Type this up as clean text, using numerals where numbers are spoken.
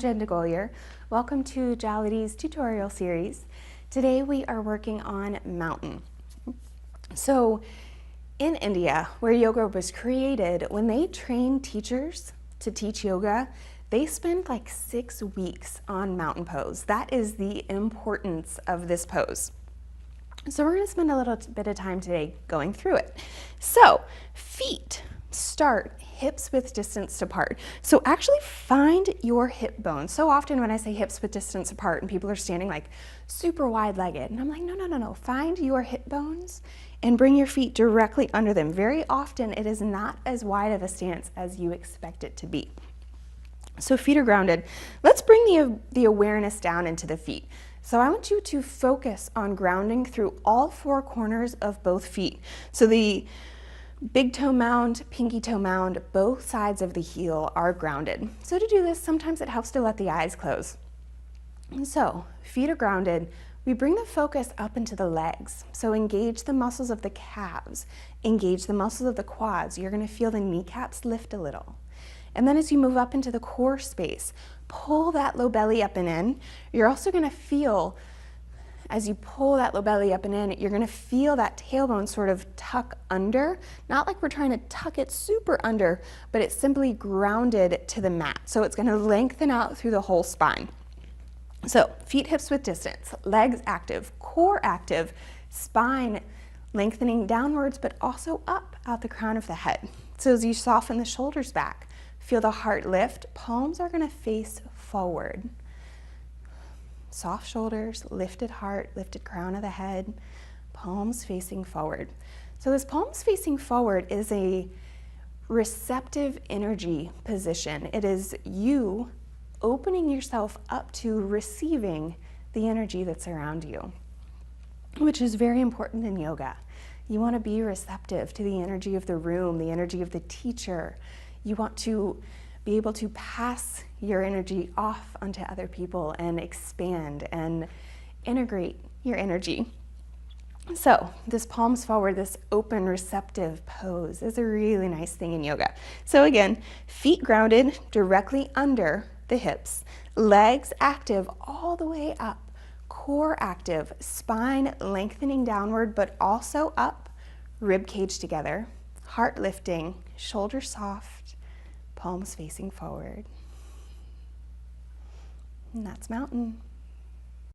Jen DeGolier. Welcome to Jality's tutorial series. Today we are working on mountain. So in India, where yoga was created, when they train teachers to teach yoga, they spend like 6 weeks on mountain pose. That is the importance of this pose. So we're going to spend a little bit of time today going through it. So feet start hips width distance apart. So actually find your hip bones. So often when I say hips width distance apart and people are standing like super wide legged, and I'm like, no. Find your hip bones and bring your feet directly under them. Very often it is not as wide of a stance as you expect it to be. So feet are grounded. Let's bring the awareness down into the feet. So I want you to focus on grounding through all 4 corners of both feet. So the big toe mound, pinky toe mound, both sides of the heel are grounded. So to do this, sometimes it helps to let the eyes close. And so feet are grounded. We bring the focus up into the legs. So engage the muscles of the calves, engage the muscles of the quads. You're going to feel the kneecaps lift a little. And then as you move up into the core space, pull that low belly up and in. You're also going to feel, as you pull that low belly up and in, you're going to feel that tailbone sort of tuck under. Not like we're trying to tuck it super under, but it's simply grounded to the mat. So it's going to lengthen out through the whole spine. So feet hips width distance, legs active, core active, spine lengthening downwards, but also up out the crown of the head. So as you soften the shoulders back, feel the heart lift, palms are going to face forward. Soft shoulders, lifted heart, lifted crown of the head, palms facing forward. So this palms facing forward is a receptive energy position. It is you opening yourself up to receiving the energy that's around you, which is very important in yoga. You want to be receptive to the energy of the room, the energy of the teacher. You want to be able to pass your energy off onto other people and expand and integrate your energy. So this palms forward, this open receptive pose is a really nice thing in yoga. So again, feet grounded directly under the hips, legs active all the way up, core active, spine lengthening downward but also up, rib cage together, heart lifting, shoulders soft, palms facing forward. And that's mountain.